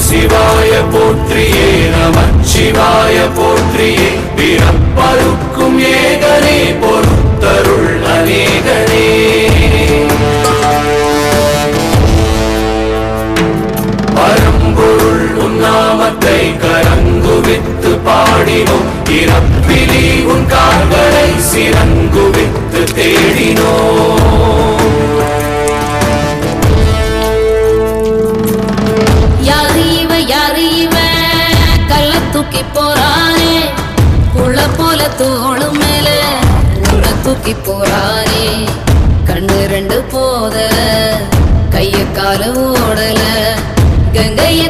சிவாய போற்றியே நமச்சிவாய போற்றியே பிறப்பருக்கும் ஏகனே பொறுத்தருள் அநேகனே பரம்பொருள் உன்னாமத்தை கரங்குவித்து பாடினோம் இறப்பிலி உன் கால்களை சிறங்குவித்து தேடினோம் யாரு இவ கல்ல தூக்கி போறானே புள்ள போல தோளு மேல உள்ள தூக்கி போறானே கண்ணு ரெண்டு போதல கைய கால ஓடல கங்கைய